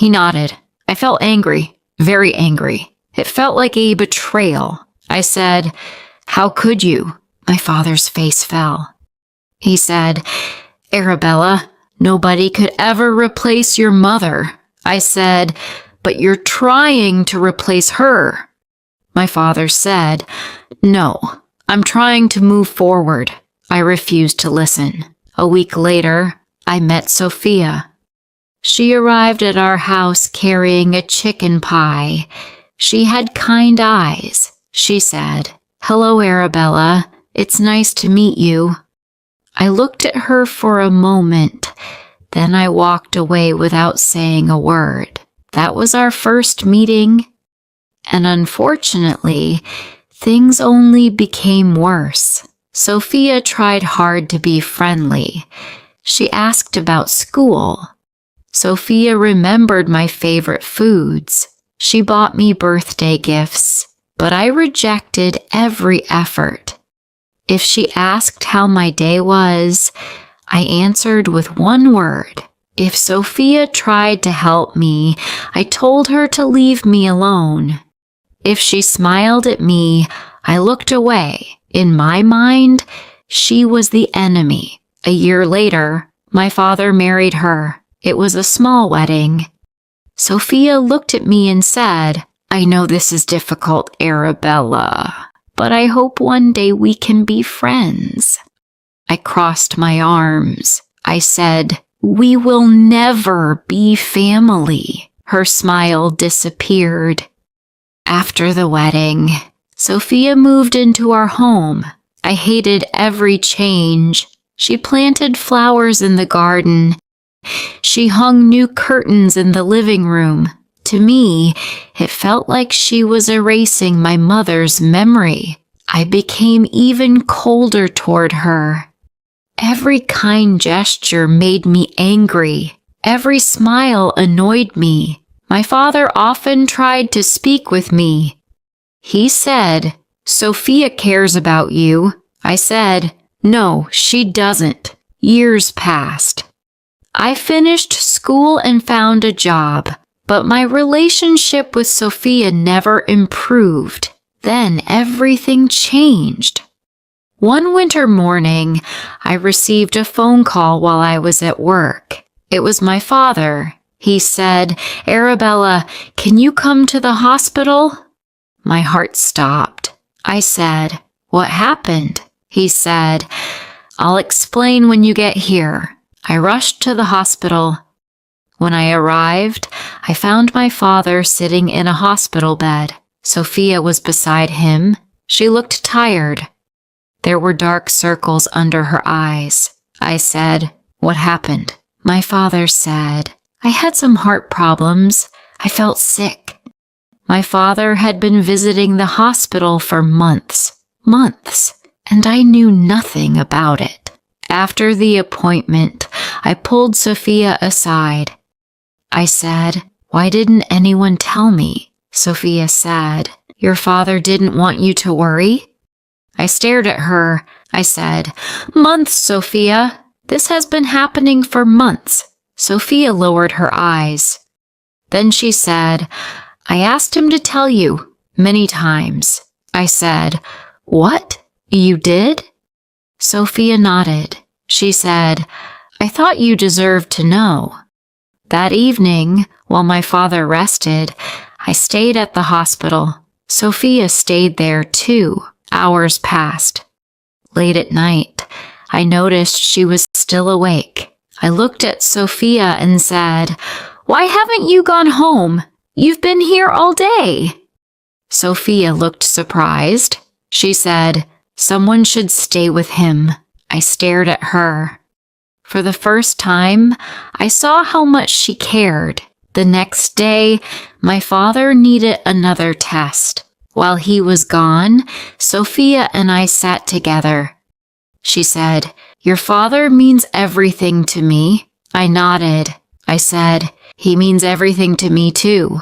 He nodded. I felt angry, very angry. It felt like a betrayal. I said, "How could you?" My father's face fell. He said, "Arabella, nobody could ever replace your mother." I said, "But you're trying to replace her." My father said, "No, I'm trying to move forward." I refused to listen. A week later, I met Sophia. She arrived at our house carrying a chicken pie. She had kind eyes. She said, "Hello, Arabella. It's nice to meet you." I looked at her for a moment. Then I walked away without saying a word. That was our first meeting. And unfortunately, things only became worse. Sophia tried hard to be friendly. She asked about school. Sophia remembered my favorite foods. She bought me birthday gifts, but I rejected every effort. If she asked how my day was, I answered with one word. If Sophia tried to help me, I told her to leave me alone. If she smiled at me, I looked away. In my mind, she was the enemy. A year later, my father married her. It was a small wedding. Sophia looked at me and said, "I know this is difficult, Arabella, but I hope one day we can be friends." I crossed my arms. I said, "We will never be family." Her smile disappeared. After the wedding, Sophia moved into our home. I hated every change. She planted flowers in the garden. She hung new curtains in the living room. To me, it felt like she was erasing my mother's memory. I became even colder toward her. Every kind gesture made me angry. Every smile annoyed me. My father often tried to speak with me. He said, "Sophia cares about you." I said, "No, she doesn't." Years passed. I finished school and found a job, but my relationship with Sophia never improved. Then everything changed. One winter morning, I received a phone call while I was at work. It was my father. He said, "Arabella, can you come to the hospital?" My heart stopped. I said, "What happened?" He said, "I'll explain when you get here." I rushed to the hospital. When I arrived, I found my father sitting in a hospital bed. Sophia was beside him. She looked tired. There were dark circles under her eyes. I said, "What happened?" My father said, "I had some heart problems. I felt sick." My father had been visiting the hospital for months, and I knew nothing about it. After the appointment, I pulled Sophia aside. I said, "Why didn't anyone tell me?" Sophia said, "Your father didn't want you to worry?" I stared at her. I said, "Months, Sophia. This has been happening for months." Sophia lowered her eyes. Then she said, "I asked him to tell you many times." I said, "What? You did?" Sophia nodded. She said, "I thought you deserved to know." That evening, while my father rested, I stayed at the hospital. Sophia stayed there too. Hours passed. Late at night, I noticed she was still awake. I looked at Sophia and said, "Why haven't you gone home? You've been here all day." Sophia looked surprised. She said, "Someone should stay with him." I stared at her. For the first time, I saw how much she cared. The next day, my father needed another test. While he was gone, Sophia and I sat together. She said, "Your father means everything to me." I nodded. I said, "He means everything to me too."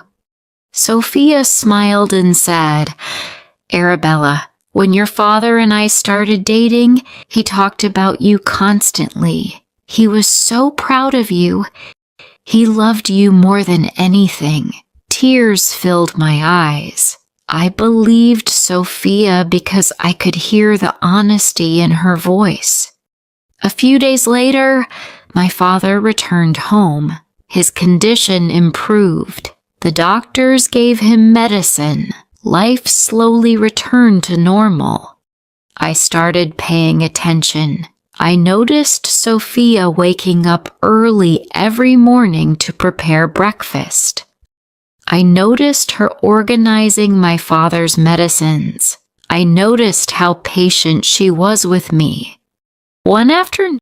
Sophia smiled and said, "Arabella, when your father and I started dating, he talked about you constantly. He was so proud of you. He loved you more than anything. Tears filled my eyes. I believed Sophia because I could hear the honesty in her voice. A few days later, my father returned home. His condition improved. The doctors gave him medicine. Life slowly returned to normal. I started paying attention. I noticed Sophia waking up early every morning to prepare breakfast. I noticed her organizing my father's medicines. I noticed how patient she was with me. One afternoon,